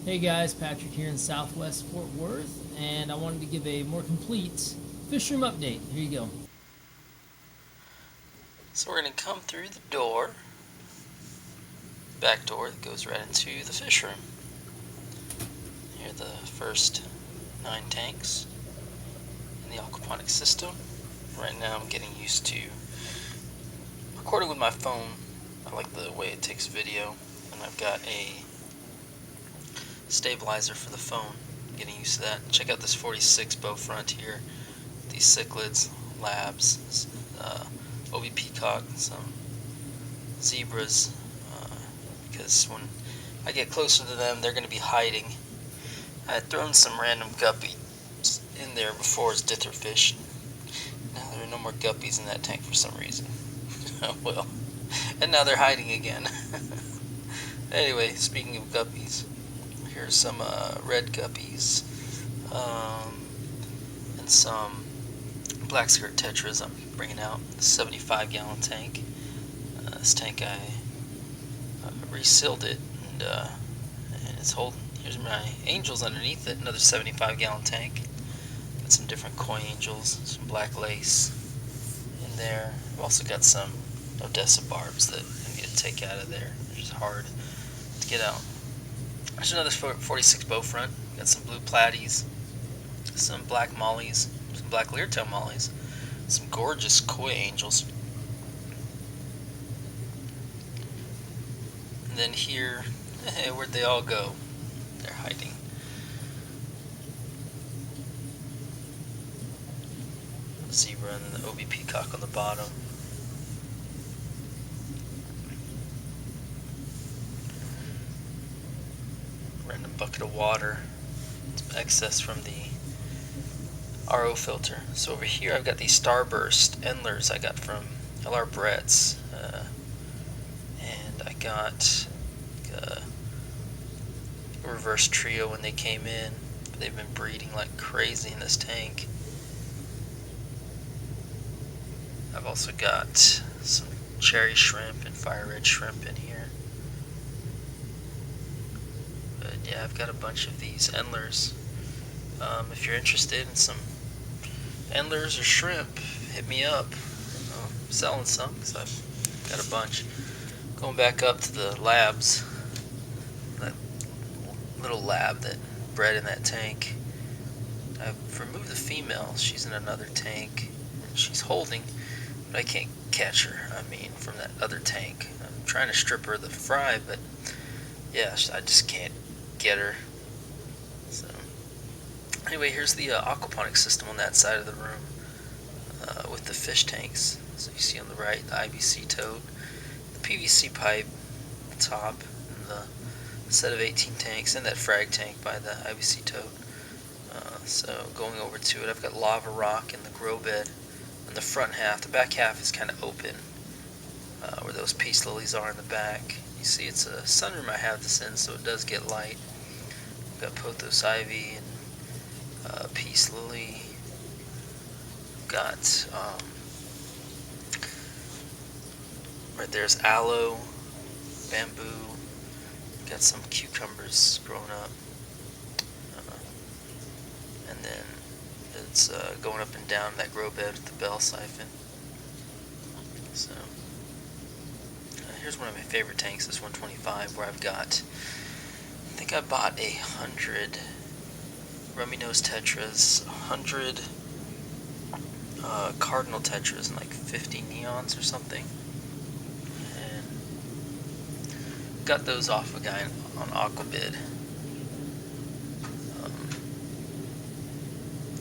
Hey guys, Patrick here in Southwest Fort Worth, and I wanted to give a more complete fish room update. Here you go. So we're going to come through the door, back door that goes right into the fish room. Here are the first 9 tanks in the aquaponics system. Right now I'm getting used to recording with my phone. I like the way it takes video, and I've got a stabilizer for the phone. Getting used to that. Check out this 46 bow front here. These cichlids, labs, OB peacock, some zebras, because when I get closer to them, they're going to be hiding. I had thrown some random guppies in there before as ditterfish. Now there are no more guppies in that tank for some reason. Well, and now they're hiding again. Anyway, speaking of guppies, here's some red guppies, and some black skirt tetras I'm bringing out. 75-gallon tank. This tank I resealed it, and it's holding. Here's my angels underneath it. Another 75-gallon tank. Got some different koi angels, some black lace in there. I've also got some Odessa barbs that I need to take out of there. They're just hard to get out. There's another 46 bow front. Got some blue platies, some black mollies, some black leartail mollies, some gorgeous koi angels. And then here, where'd they all go? They're hiding. Zebra and the OB peacock on the bottom. Random bucket of water. Some excess from the RO filter. So over here I've got these starburst endlers I got from LR Brett's, and I got a reverse trio when they came in. They've been breeding like crazy in this tank. I've also got some cherry shrimp and fire red shrimp in here. But yeah, I've got a bunch of these endlers. If you're interested in some endlers or shrimp, hit me up. I'm selling some because I've got a bunch. Going back up to the labs, that little lab that bred in that tank. I've removed the female. She's in another tank and she's holding, but I can't catch her. From that other tank. I'm trying to strip her of the fry, but yeah, I just can't get her. So anyway, here's the aquaponics system on that side of the room, with the fish tanks. So you see on the right, the IBC tote, the PVC pipe top, and the set of 18 tanks, and that frag tank by the IBC tote. So going over to it, I've got lava rock in the grow bed in the front half. The back half is kind of open, where those peace lilies are in the back. You see it's a sunroom I have this in, so it does get light. I've got pothos ivy and peace lily. Got right there's aloe, bamboo. Got some cucumbers growing up, and then it's going up and down that grow bed with the bell siphon. So here's one of my favorite tanks, this 125, where I've got, I think I bought 100 rummy nose tetras, 100 cardinal tetras, and like 50 neons or something. And got those off a guy on Aquabid.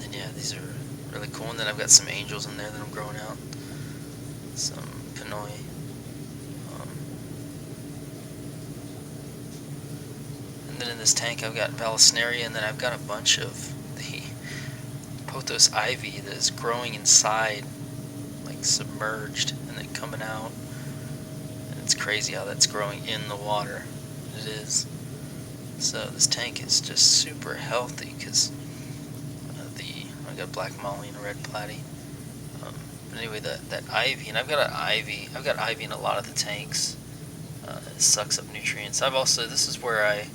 And yeah, these are really cool. And then I've got some angels in there that I'm growing out. Some Pinoy. And then in this tank I've got Vallisneria, and then I've got a bunch of the pothos ivy that is growing inside, like submerged, and then coming out. And it's crazy how that's growing in the water. It is. So this tank is just super healthy because I got black molly and a red platy. But anyway, that ivy, and I've got ivy in a lot of the tanks. It sucks up nutrients. This is where I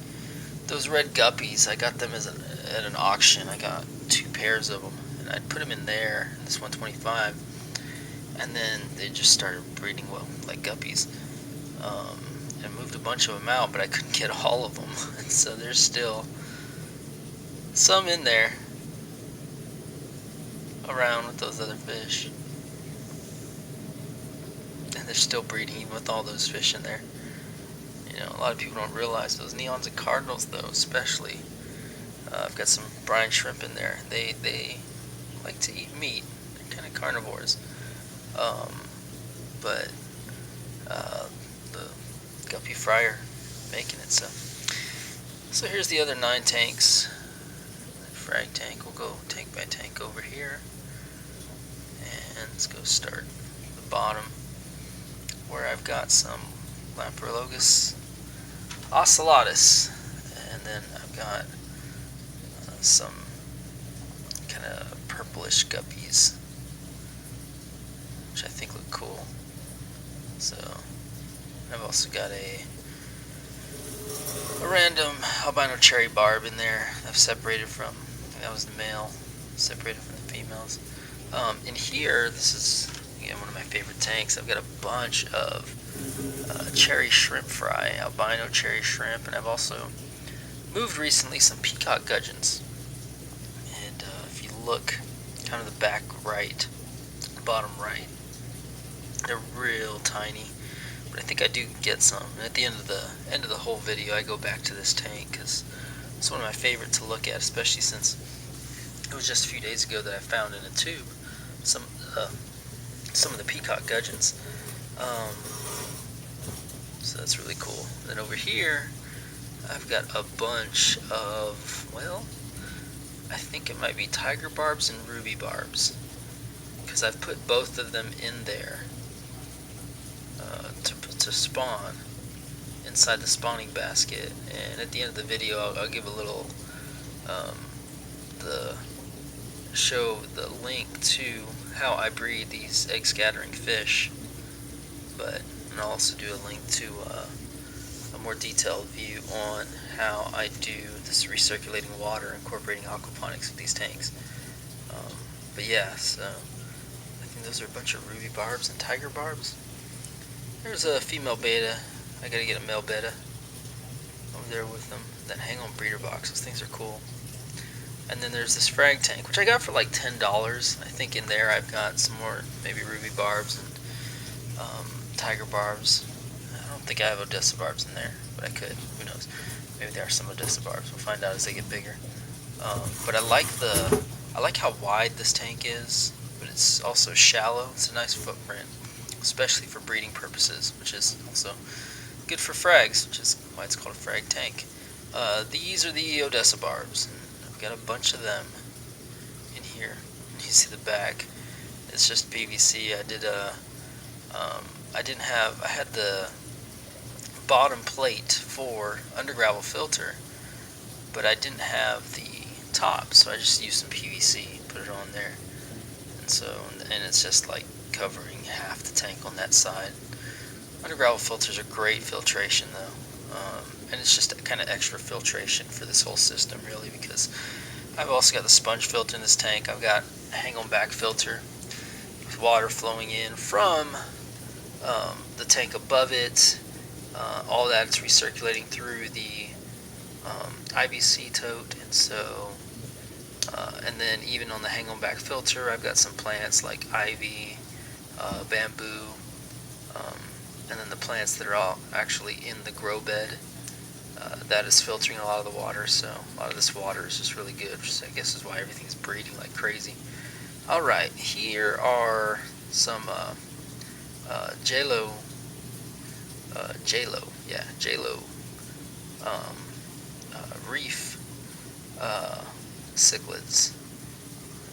Those red guppies, I got them at an auction. I got 2 pairs of them, and I'd put them in there, in this 125, and then they just started breeding well, like guppies. And moved a bunch of them out, but I couldn't get all of them, and so there's still some in there around with those other fish, and they're still breeding even with all those fish in there. You know, a lot of people don't realize those neons and cardinals, though, especially. I've got some brine shrimp in there. They like to eat meat. They're kind of carnivores. But the guppy fryer making it. So here's the other 9 tanks. Frag tank. We'll go tank by tank over here, and let's go start the bottom where I've got some Lamprologus ocellatus, and then I've got some kind of purplish guppies, which I think look cool. So I've also got a random albino cherry barb in there. I've separated from, that was the male, separated from the females. In here, this is again one of my favorite tanks. I've got a bunch of cherry shrimp fry, albino cherry shrimp, and I've also moved recently some peacock gudgeons. And if you look kind of the back right, bottom right, they're real tiny, but I think I do get some. And at the end of the whole video, I go back to this tank because it's one of my favorite to look at, especially since it was just a few days ago that I found in a tube some of the peacock gudgeons. So that's really cool. And then over here, I've got a bunch of, well, I think it might be tiger barbs and ruby barbs, because I've put both of them in there to spawn inside the spawning basket. And at the end of the video, I'll give a little show the link to how I breed these egg scattering fish, and I'll also do a link to a more detailed view on how I do this recirculating water, incorporating aquaponics with these tanks. But yeah, so I think those are a bunch of ruby barbs and tiger barbs. There's a female beta. I gotta get a male beta over there with them. Then hang on breeder box. Those things are cool. And then there's this frag tank, which I got for like $10. I think in there I've got some more maybe ruby barbs and tiger barbs. I don't think I have Odessa barbs in there, but I could. Who knows? Maybe there are some Odessa barbs. We'll find out as they get bigger. But I like how wide this tank is, but it's also shallow. It's a nice footprint, especially for breeding purposes, which is also good for frags, which is why it's called a frag tank. These are the Odessa barbs. I've got a bunch of them in here. You see the back. It's just PVC. I had the bottom plate for undergravel filter, but I didn't have the top, so I just used some PVC, put it on there, and it's just like covering half the tank on that side. Undergravel filters are great filtration though, and it's just a kind of extra filtration for this whole system really, because I've also got the sponge filter in this tank. I've got a hang-on back filter with water flowing in from the tank above it. All that is recirculating through the IBC tote, and so and then even on the hang-on back filter, I've got some plants like ivy, bamboo, and then the plants that are all actually in the grow bed. That is filtering a lot of the water, so a lot of this water is just really good, which I guess is why everything's breeding like crazy. Alright, here are some J-Lo reef cichlids,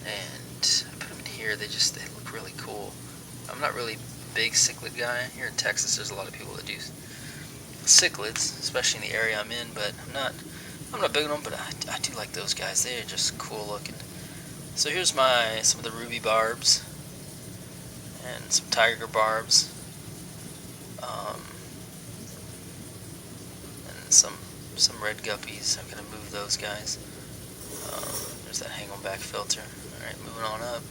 and I put them in here. They look really cool. I'm not really a big cichlid guy. Here in Texas there's a lot of people that do cichlids, especially in the area I'm in, but I'm not big on them, but I do like those guys. They're just cool looking. So here's some of the ruby barbs and some tiger barbs, and some some red guppies. I'm gonna move those guys. There's that hang on back filter. Alright, moving on up.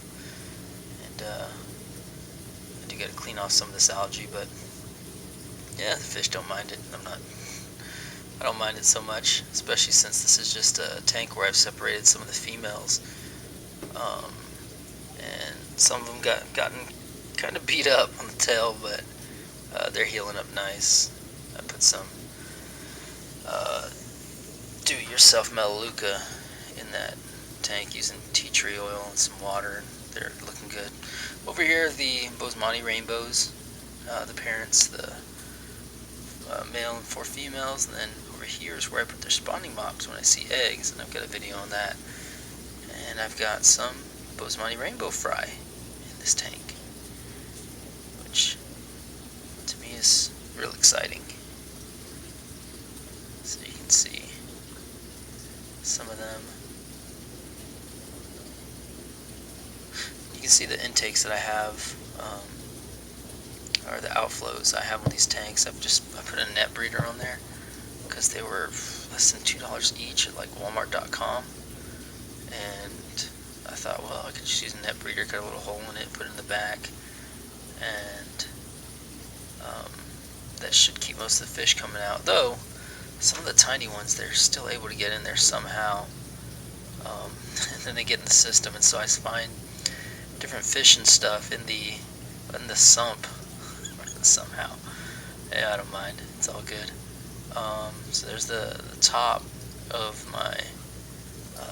And I do gotta clean off some of this algae, but yeah, the fish don't mind it. I don't mind it so much, especially since this is just a tank where I've separated some of the females. And some of them gotten kind of beat up on the tail, but they're healing up nice. I put some do-it-yourself Melaleuca in that tank using tea tree oil and some water. They're looking good. Over here, the Bosemani rainbows, the parents, the male and 4 females, and then over here is where I put their spawning mocks when I see eggs, and I've got a video on that. And I've got some Bosemani rainbow fry in this tank, which to me is real exciting. So you can see some of them. You can see the intakes that I have, or the outflows I have on these tanks. I put a net breeder on there because they were less than $2 each at like Walmart.com, and I thought, well, I could just use a net breeder, cut a little hole in it, put it in the back, and that should keep most of the fish coming out. Though some of the tiny ones, they're still able to get in there somehow, and then they get in the system, and so I find different fish and stuff in the sump somehow. Yeah, I don't mind. It's all good. So there's the top of my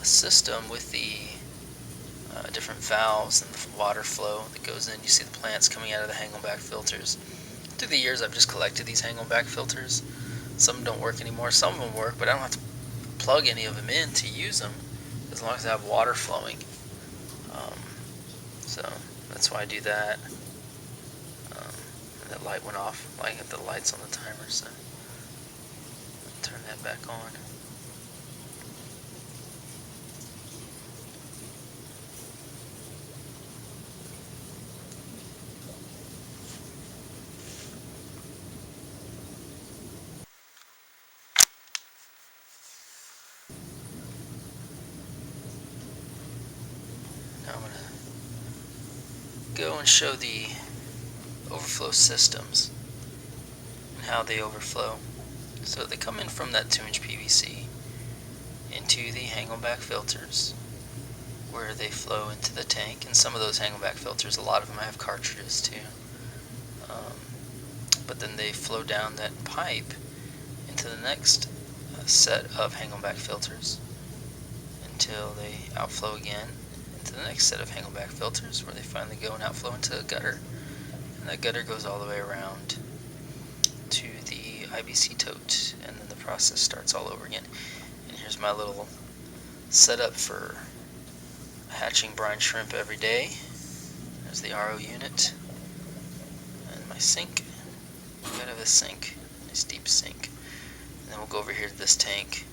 system with the different valves and the water flow that goes in. You see the plants coming out of the hang-on-back filters. Through the years, I've just collected these hang-on-back filters. Some don't work anymore. Some of them work, but I don't have to plug any of them in to use them as long as I have water flowing. So that's why I do that. And that light went off. I have the lights on the timer, so I'll turn that back on. Now I'm going to go and show the overflow systems and how they overflow. So they come in from that 2-inch PVC into the hang-on-back filters where they flow into the tank, and some of those hang-on-back filters, a lot of them I have cartridges too, but then they flow down that pipe into the next set of hang-on-back filters until they outflow again into the next set of hang-on-back filters, where they finally go and outflow into a gutter, and that gutter goes all the way around to the IBC tote, and then the process starts all over again. And here's my little setup for hatching brine shrimp every day. There's the RO unit and my sink. I've got a sink, nice deep sink. And then we'll go over here to this tank.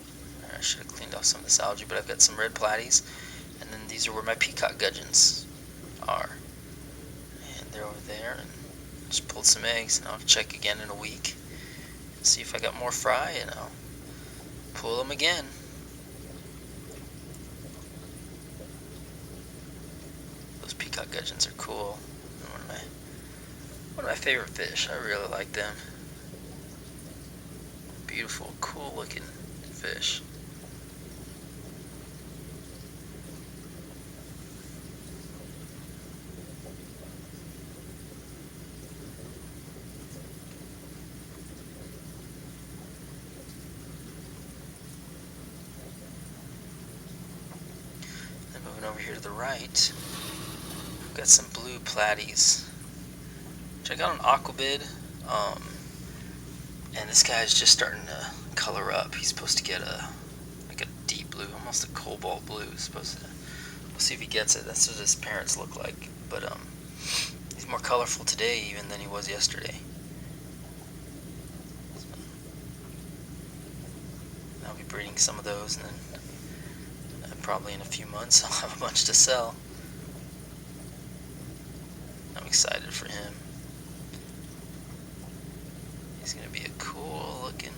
I should have cleaned off some of this algae, but I've got some red platies, and then these are where my peacock gudgeons are. And they're over there, and just pulled some eggs, and I'll check again in a week and see if I got more fry, and I'll pull them again. Those peacock gudgeons are cool. One of my favorite fish. I really like them. Beautiful, cool looking fish. Then moving over here to the right, I've got some blue platies, which I got on Aquabid, and this guy's just starting to color up. He's supposed to get a deep blue, almost a cobalt blue. We'll see if he gets it. That's what his parents look like, but he's more colorful today even than he was yesterday. So, I'll be breeding some of those, and then probably in a few months I'll have a bunch to sell. I'm excited for him. He's going to be a cool looking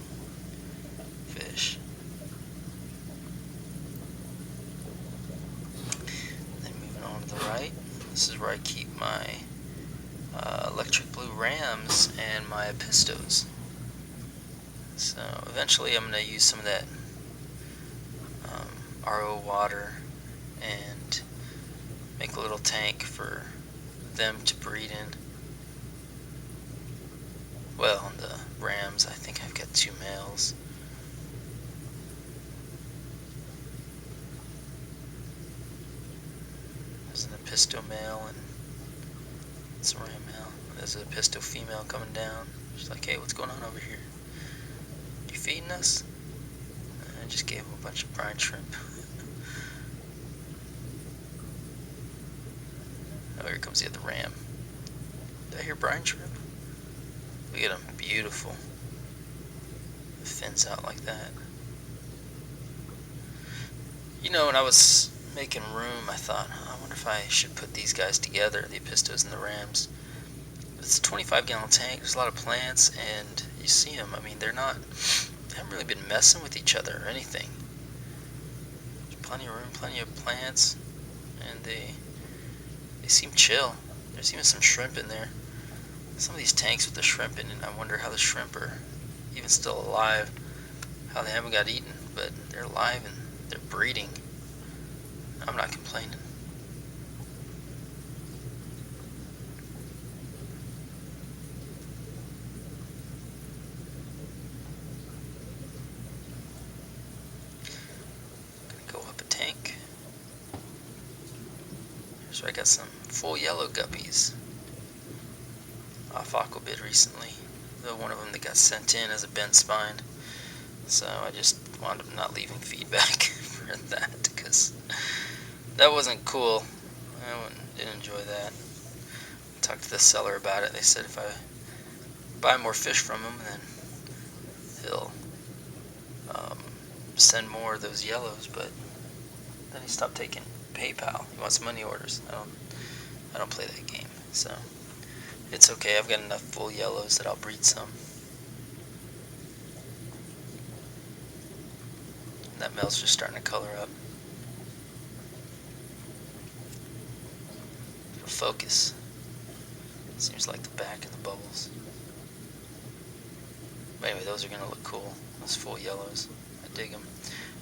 fish. fish. Then moving on to the right, this is where I keep my electric blue rams and my pistos. So eventually I'm going to use some of that RO water and make a little tank for them to breed in. Well, on the rams, I think I've got 2 males. There's an Episto male and it's a ram male. There's an Episto female coming down. She's like, hey, what's going on over here? You feeding us? I just gave him a bunch of brine shrimp. Oh, here comes the other ram. Did I hear brine shrimp? Look at them, beautiful. The fins out like that. You know, when I was making room, I thought, I wonder if I should put these guys together, the Epistos and the rams. It's a 25-gallon tank, there's a lot of plants, and you see them, I mean, they haven't really been messing with each other or anything. There's plenty of room, plenty of plants, and they seem chill. There's even some shrimp in there. Some of these tanks with the shrimp in it, I wonder how the shrimp are even still alive, how they haven't got eaten, but they're alive and they're breeding. I'm not complaining. Gonna go up a tank. Here's where I got some full yellow guppies off Aquabid recently. One of them that got sent in as a bent spine, so I just wound up not leaving feedback for that because that wasn't cool. I didn't enjoy that. I talked to the seller about it. They said if I buy more fish from him, then he'll send more of those yellows. But then he stopped taking PayPal. He wants money orders. I don't play that game, so it's okay. I've got enough full yellows that I'll breed some. And that male's just starting to color up. It'll focus. Seems like the back and the bubbles. But anyway, those are going to look cool. Those full yellows. I dig them.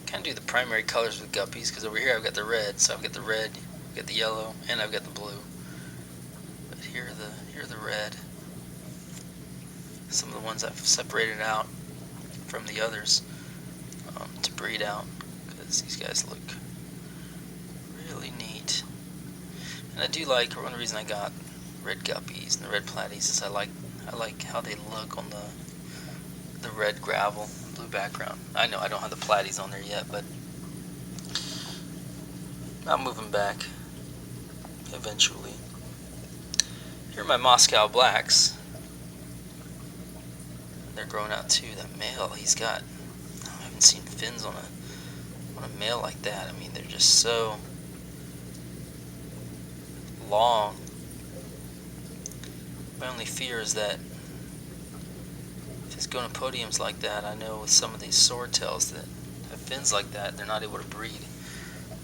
Kind of do the primary colors with guppies because over here I've got the red. So I've got the red, I've got the yellow, and I've got the blue. But here are the red. Some of the ones I've separated out from the others to breed out because these guys look really neat. And I do like, one reason I got red guppies and the red platies is I like how they look on the red gravel, blue background. I know I don't have the platies on there yet, but I'll move them back eventually. Here are my Moscow blacks. They're growing out too. That male, he's got, I haven't seen fins on a male like that. I mean, they're just so long. My only fear is that if his gonopodium's like that, I know with some of these swordtails that have fins like that, they're not able to breed.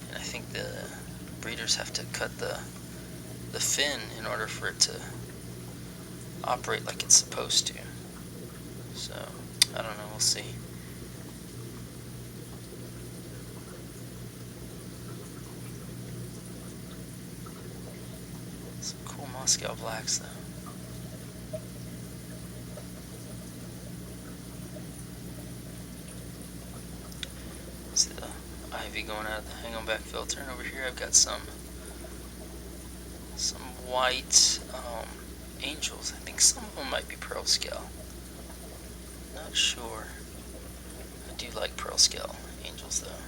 And I think the breeders have to cut the fin in order for it to operate like it's supposed to. So, I don't know, we'll see. Some cool Moscow blacks though. See the ivy going out of the hang on back filter, and over here I've got some white angels. I think some of them might be pearl scale. Not sure. I do like pearl scale angels though.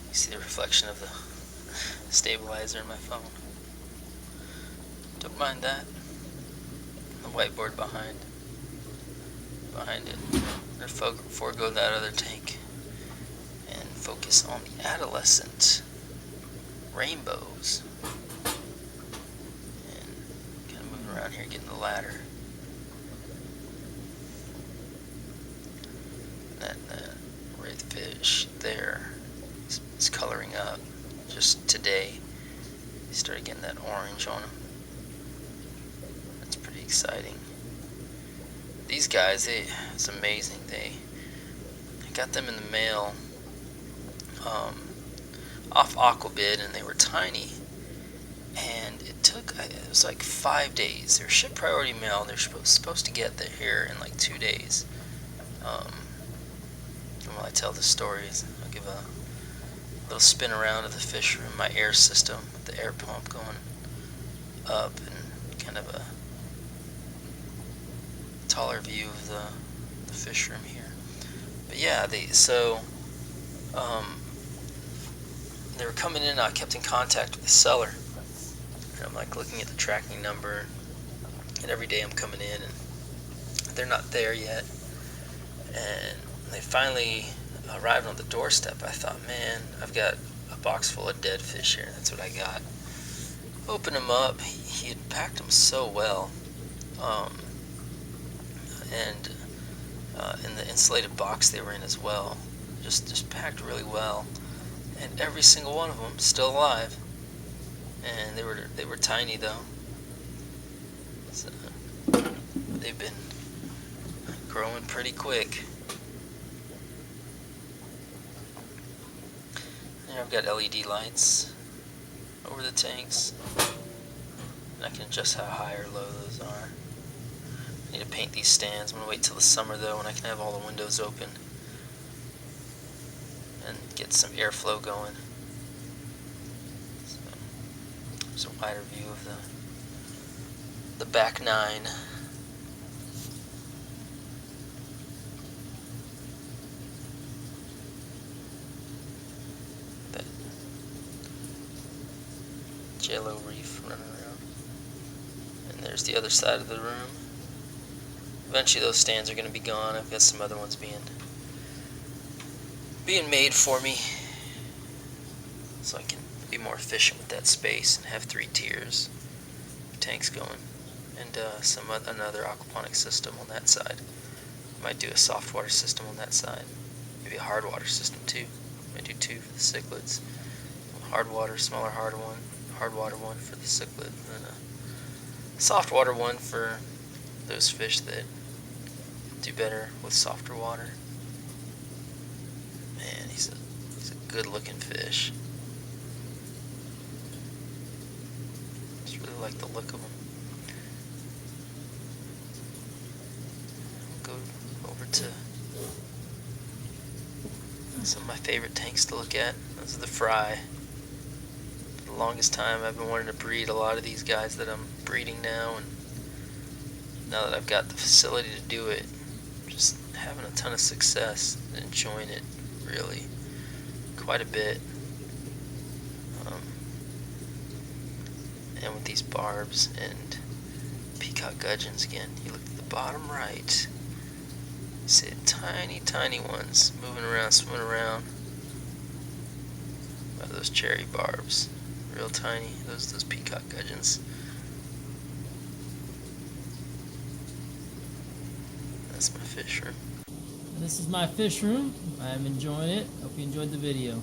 You see the reflection of the stabilizer in my phone. Don't mind that. The whiteboard behind it. I'm gonna forego that other tank and focus on the adolescent rainbows. And kind of moving around here, getting the ladder. that redfish there is coloring up. Just today, he started getting that orange on him. That's pretty exciting. These guys, it's amazing. I got them in the mail off Aquabid, and they were tiny. And it was like 5 days. They're ship priority mail. They're supposed to get here in like 2 days. And while I tell the stories, I'll give a little spin around of the fish room, my air system, with the air pump going up, and kind of a taller view of the fish room here. But yeah, they were coming in, and I kept in contact with the seller. And I'm like looking at the tracking number, and every day I'm coming in, and they're not there yet. And they finally arrived on the doorstep. I thought, man, I've got a box full of dead fish here. That's what I got. Open them up. He had packed them so well. And in the insulated box they were in as well. Just packed really well. And every single one of them still alive. And they were tiny though. So they've been growing pretty quick. And I've got LED lights over the tanks, and I can adjust how high or low those are. I need to paint these stands. I'm gonna wait till the summer though, when I can have all the windows open and get some airflow going. So, there's a wider view of the back nine. That jello reef running around. And there's the other side of the room. Eventually those stands are going to be gone. I've got some other ones being made for me, so I can be more efficient with that space and have 3 tiers of tanks going, and another aquaponics system on that side. Might do a soft water system on that side, maybe a hard water system too. Might do 2 for the cichlids. Hard water, smaller hard water one for the cichlid, and a soft water one for those fish that do better with softer water. Man, he's a good looking fish. Just really like the look of him. We'll go over to some of my favorite tanks to look at. Those are the fry. For the longest time I've been wanting to breed a lot of these guys that I'm breeding now, and now that I've got the facility to do it, just having a ton of success and enjoying it really quite a bit. And with these barbs and peacock gudgeons, again, you look at the bottom right, you see tiny ones moving around, swimming around. Oh, those cherry barbs, real tiny, those peacock gudgeons. That's my fish room. This is my fish room. I'm enjoying it. Hope you enjoyed the video.